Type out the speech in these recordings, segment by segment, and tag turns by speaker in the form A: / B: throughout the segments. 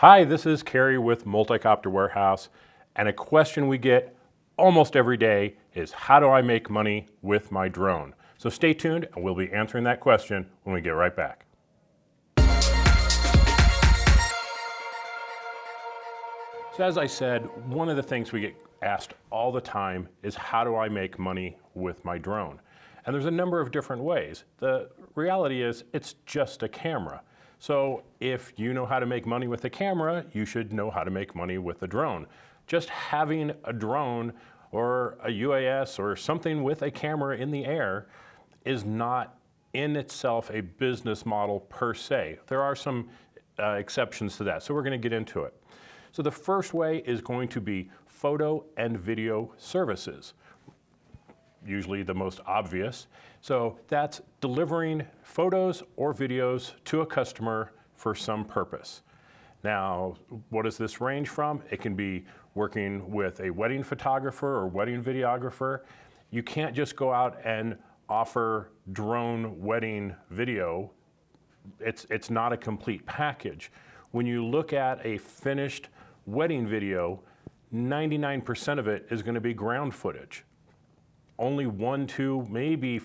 A: Hi, this is Kerry with Multicopter Warehouse, and a question we get almost every day is how do I make money with my drone? So stay tuned and we'll be answering that question when we get right back. So as I said, one of the things we get asked all the time is how do I make money with my drone? And there's a number of different ways. The reality is it's just a camera. So if you know how to make money with a camera, you should know how to make money with a drone. Just having a drone or a UAS or something with a camera in the air is not in itself a business model per se. There are some exceptions to that, so we're going to get into it. So the first way is going to be photo and video services, usually the most obvious. So that's delivering photos or videos to a customer for some purpose. Now, what does this range from? It can be working with a wedding photographer or wedding videographer. You can't just go out and offer drone wedding video. It's not a complete package. When you look at a finished wedding video, 99% of it is going to be ground footage. Only 1, 2, maybe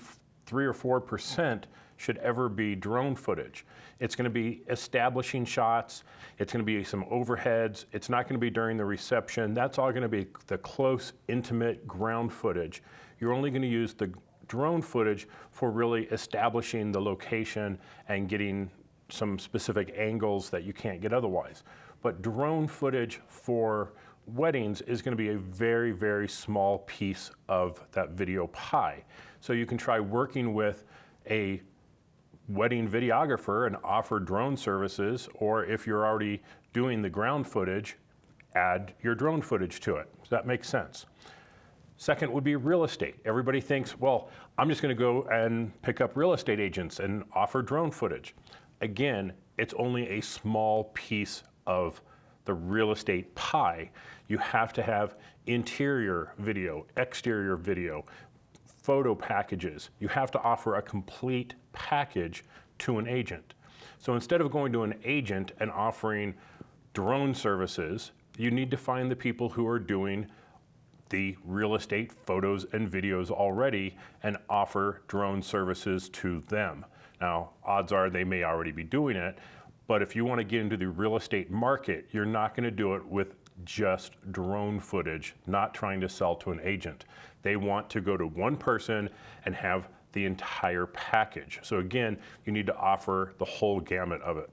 A: 3 or 4% should ever be drone footage. It's going to be establishing shots. It's going to be some overheads. It's not going to be during the reception. That's all going to be the close, intimate ground footage. You're only going to use the drone footage for really establishing the location and getting some specific angles that you can't get otherwise. But drone footage for weddings is going to be a very, very small piece of that video pie. So you can try working with a wedding videographer and offer drone services, or if you're already doing the ground footage, add your drone footage to it. Does that make sense? Second would be real estate. Everybody thinks, well, I'm just going to go and pick up real estate agents and offer drone footage. Again, it's only a small piece of the real estate pie. You have to have interior video, exterior video, photo packages. You have to offer a complete package to an agent. So instead of going to an agent and offering drone services, you need to find the people who are doing the real estate photos and videos already and offer drone services to them. Now, odds are they may already be doing it, but if you want to get into the real estate market, you're not going to do it with just drone footage, not trying to sell to an agent. They want to go to one person and have the entire package. So again, you need to offer the whole gamut of it.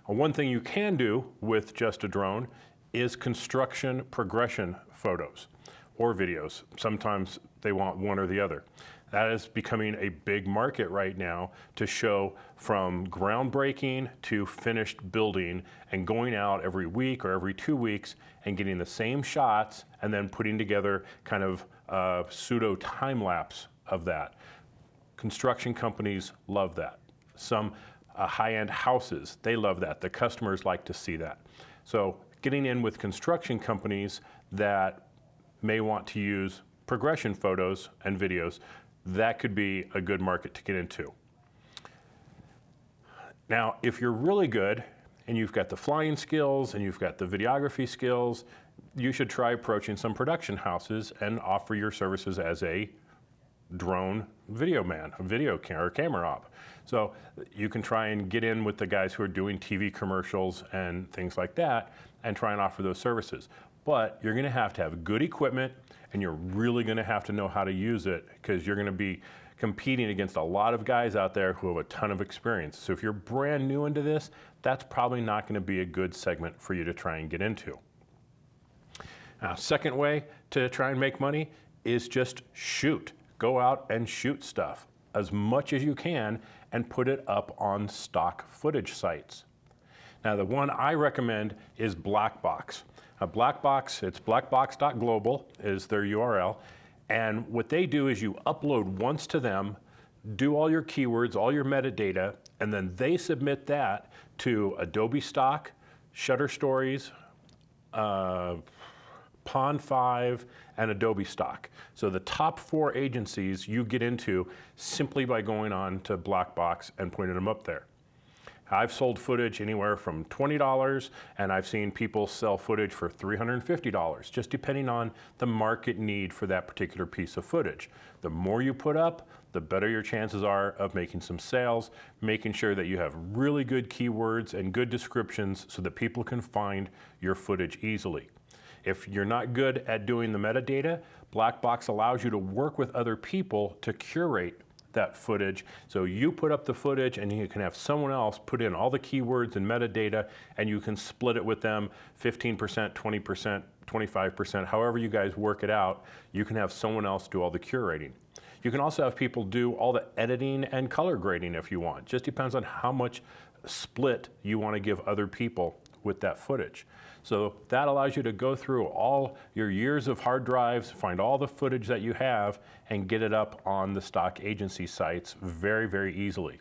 A: One thing you can do with just a drone is construction progression photos or videos. Sometimes they want one or the other. That is becoming a big market right now to show from groundbreaking to finished building and going out every week or every 2 weeks and getting the same shots and then putting together kind of a pseudo time lapse of that. Construction companies love that. Some high-end houses, they love that. The customers like to see that. So getting in with construction companies that may want to use progression photos and videos, that could be a good market to get into. Now, if you're really good and you've got the flying skills and you've got the videography skills, you should try approaching some production houses and offer your services as a drone video man, a video camera op. So you can try and get in with the guys who are doing TV commercials and things like that and try and offer those services. But you're going to have good equipment, and you're really going to have to know how to use it because you're going to be competing against a lot of guys out there who have a ton of experience. So if you're brand new into this, that's probably not going to be a good segment for you to try and get into. Now, second way to try and make money is just shoot. Go out and shoot stuff as much as you can and put it up on stock footage sites. Now, the one I recommend is Blackbox. Blackbox, it's blackbox.global is their URL. And what they do is you upload once to them, do all your keywords, all your metadata, and then they submit that to Adobe Stock, Shutter Stories, Pond5, and Adobe Stock. So the top 4 agencies you get into simply by going on to Blackbox and putting them up there. I've sold footage anywhere from $20, and I've seen people sell footage for $350, just depending on the market need for that particular piece of footage. The more you put up, the better your chances are of making some sales, making sure that you have really good keywords and good descriptions so that people can find your footage easily. If you're not good at doing the metadata, Blackbox allows you to work with other people to curate that footage. So you put up the footage and you can have someone else put in all the keywords and metadata, and you can split it with them 15%, 20%, 25%, however you guys work it out. You can have someone else do all the curating. You can also have people do all the editing and color grading if you want. Just depends on how much split you want to give other people with that footage. So that allows you to go through all your years of hard drives, find all the footage that you have, and get it up on the stock agency sites very, very easily.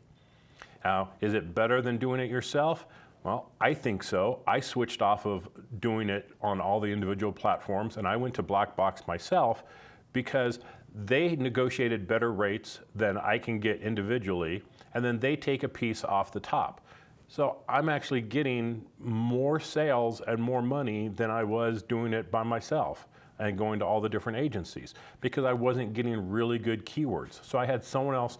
A: Now, is it better than doing it yourself? Well, I think so. I switched off of doing it on all the individual platforms, and I went to Blackbox myself because they negotiated better rates than I can get individually, and then they take a piece off the top. So I'm actually getting more sales and more money than I was doing it by myself and going to all the different agencies because I wasn't getting really good keywords. So I had someone else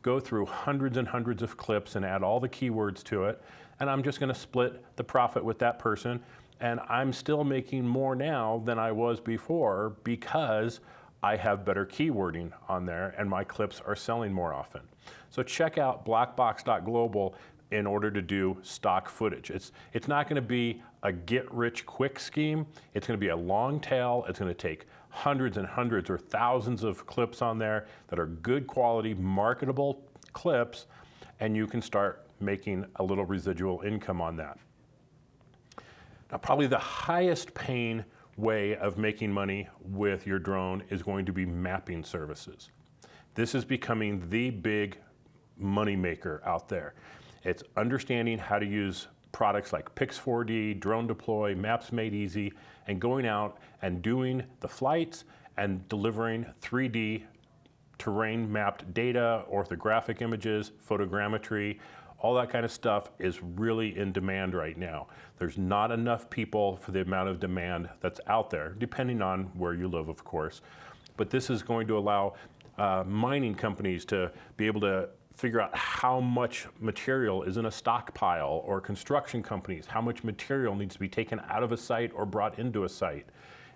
A: go through hundreds and hundreds of clips and add all the keywords to it, and I'm just going to split the profit with that person, and I'm still making more now than I was before because I have better keywording on there and my clips are selling more often. So check out blackbox.global in order to do stock footage. It's not going to be a get-rich-quick scheme. It's going to be a long tail. It's going to take hundreds and hundreds or thousands of clips on there that are good quality, marketable clips, and you can start making a little residual income on that. Now, probably the highest paying way of making money with your drone is going to be mapping services. This is becoming the big money maker out there. It's understanding how to use products like Pix4D, Drone Deploy, Maps Made Easy, and going out and doing the flights and delivering 3D terrain mapped data, orthographic images, photogrammetry. All that kind of stuff is really in demand right now. There's not enough people for the amount of demand that's out there, depending on where you live, of course. But this is going to allow mining companies to be able to figure out how much material is in a stockpile, or construction companies, how much material needs to be taken out of a site or brought into a site.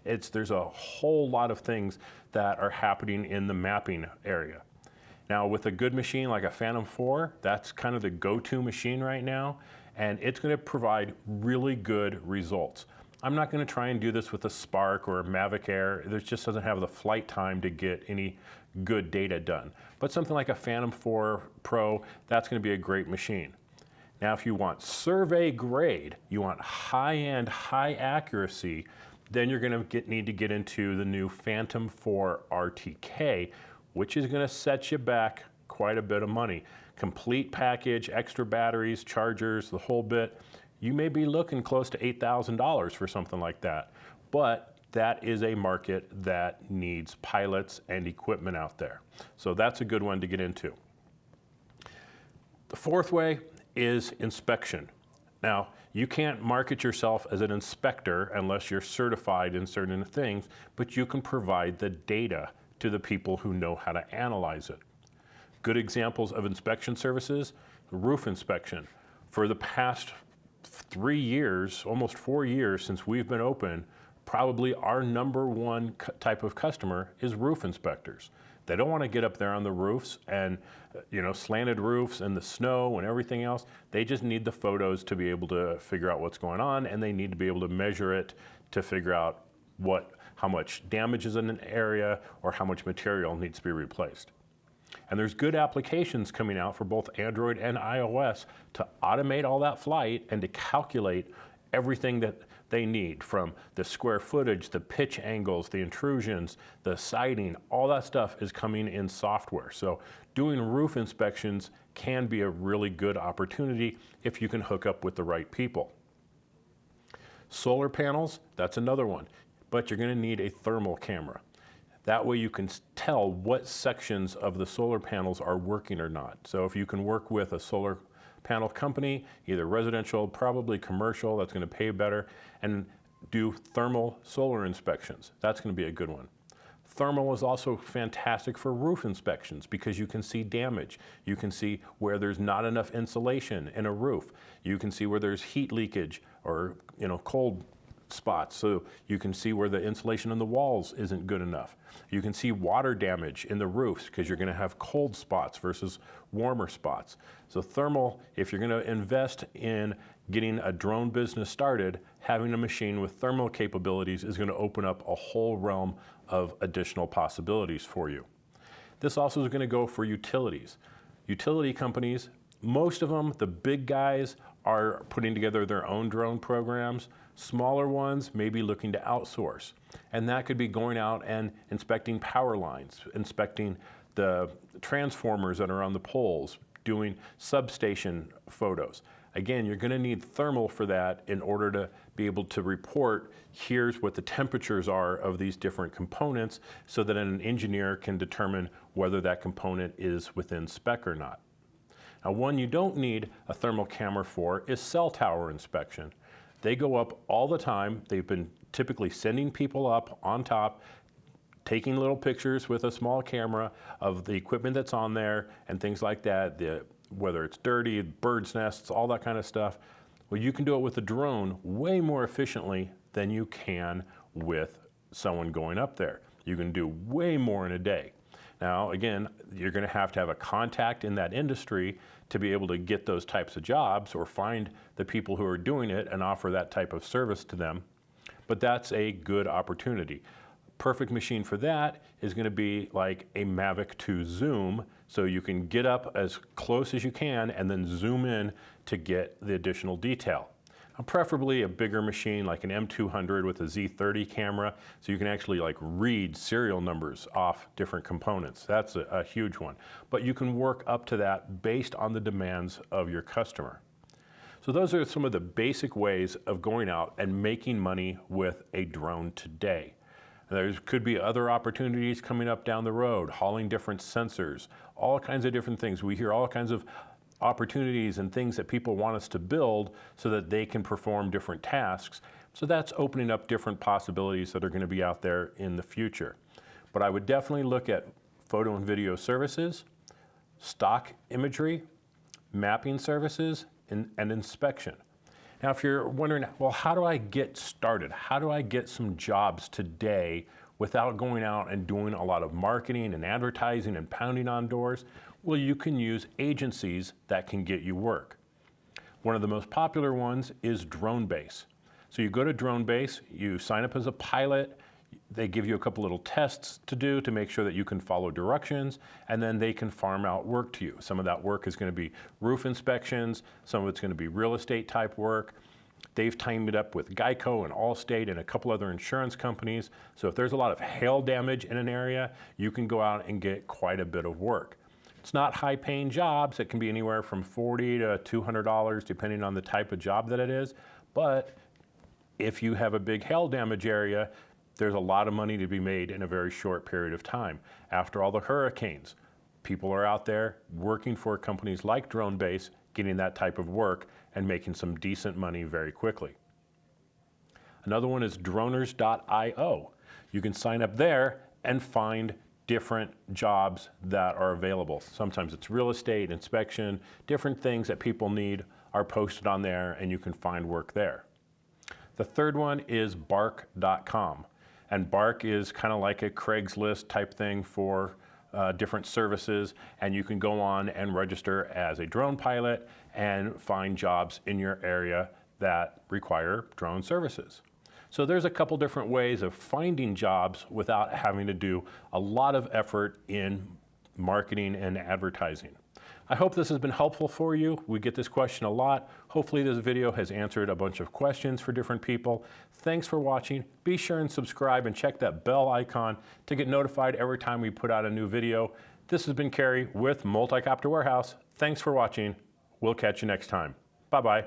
A: There's a whole lot of things that are happening in the mapping area. Now, with a good machine like a Phantom 4, that's kind of the go-to machine right now, and it's going to provide really good results. I'm not going to try and do this with a Spark or a Mavic Air. It just doesn't have the flight time to get any good data done. But something like a Phantom 4 Pro, that's going to be a great machine. Now, if you want survey grade, you want high-end, high accuracy, then you're going to need to get into the new Phantom 4 RTK, which is going to set you back quite a bit of money. Complete package, extra batteries, chargers, the whole bit. You may be looking close to $8,000 for something like that. But that is a market that needs pilots and equipment out there. So that's a good one to get into. The fourth way is inspection. Now, you can't market yourself as an inspector unless you're certified in certain things, but you can provide the data to the people who know how to analyze it. Good examples of inspection services, roof inspection. For the past 3 years, almost 4 years since we've been open, probably our number one type of customer is roof inspectors. They don't want to get up there on the roofs and, slanted roofs and the snow and everything else. They just need the photos to be able to figure out what's going on, and they need to be able to measure it to figure out how much damage is in an area or how much material needs to be replaced. And there's good applications coming out for both Android and iOS to automate all that flight and to calculate everything that they need, from the square footage, the pitch angles, the intrusions, the siding. All that stuff is coming in software. So doing roof inspections can be a really good opportunity if you can hook up with the right people. Solar panels, that's another one, but you're going to need a thermal camera. That way you can tell what sections of the solar panels are working or not. So if you can work with a solar panel company, either residential, probably commercial, that's going to pay better, and do thermal solar inspections. That's going to be a good one. Thermal is also fantastic for roof inspections because you can see damage. You can see where there's not enough insulation in a roof. You can see where there's heat leakage or cold spots, so you can see where the insulation on the walls isn't good enough. You can see water damage in the roofs because you're going to have cold spots versus warmer spots. So thermal, if you're going to invest in getting a drone business started, having a machine with thermal capabilities is going to open up a whole realm of additional possibilities for you. This also is going to go for utilities. Utility companies, most of them, the big guys, are putting together their own drone programs. Smaller ones may be looking to outsource. And that could be going out and inspecting power lines, inspecting the transformers that are on the poles, doing substation photos. Again, you're going to need thermal for that in order to be able to report, here's what the temperatures are of these different components, so that an engineer can determine whether that component is within spec or not. Now, one you don't need a thermal camera for is cell tower inspection. They go up all the time. They've been typically sending people up on top, taking little pictures with a small camera of the equipment that's on there and things like that, whether it's dirty, birds' nests, all that kind of stuff. Well, you can do it with a drone way more efficiently than you can with someone going up there. You can do way more in a day. Now, again, you're going to have a contact in that industry to be able to get those types of jobs or find the people who are doing it and offer that type of service to them. But that's a good opportunity. Perfect machine for that is going to be like a Mavic 2 Zoom, so you can get up as close as you can and then zoom in to get the additional detail. Preferably a bigger machine like an M200 with a Z30 camera, so you can actually read serial numbers off different components. That's a huge one. But you can work up to that based on the demands of your customer. So those are some of the basic ways of going out and making money with a drone today. There could be other opportunities coming up down the road, hauling different sensors, all kinds of different things. We hear all kinds of opportunities and things that people want us to build so that they can perform different tasks. So that's opening up different possibilities that are going to be out there in the future. But I would definitely look at photo and video services, stock imagery, mapping services, and inspection. Now, if you're wondering, well, how do I get started? How do I get some jobs today without going out and doing a lot of marketing and advertising and pounding on doors? Well, you can use agencies that can get you work. One of the most popular ones is DroneBase. So you go to DroneBase, you sign up as a pilot, they give you a couple little tests to do to make sure that you can follow directions, and then they can farm out work to you. Some of that work is going to be roof inspections, some of it's going to be real estate type work. They've timed it up with Geico and Allstate and a couple other insurance companies. So if there's a lot of hail damage in an area, you can go out and get quite a bit of work. It's not high-paying jobs. It can be anywhere from $40 to $200 depending on the type of job that it is. But if you have a big hail damage area, there's a lot of money to be made in a very short period of time. After all the hurricanes, people are out there working for companies like DroneBase, getting that type of work and making some decent money very quickly. Another one is droners.io. You can sign up there and find different jobs that are available. Sometimes it's real estate, inspection, different things that people need are posted on there and you can find work there. The third one is bark.com. And Bark is kind of like a Craigslist type thing for different services, and you can go on and register as a drone pilot and find jobs in your area that require drone services. So there's a couple different ways of finding jobs without having to do a lot of effort in marketing and advertising. I hope this has been helpful for you. We get this question a lot. Hopefully this video has answered a bunch of questions for different people. Thanks for watching. Be sure and subscribe and check that bell icon to get notified every time we put out a new video. This has been Kerry with Multicopter Warehouse. Thanks for watching. We'll catch you next time. Bye-bye.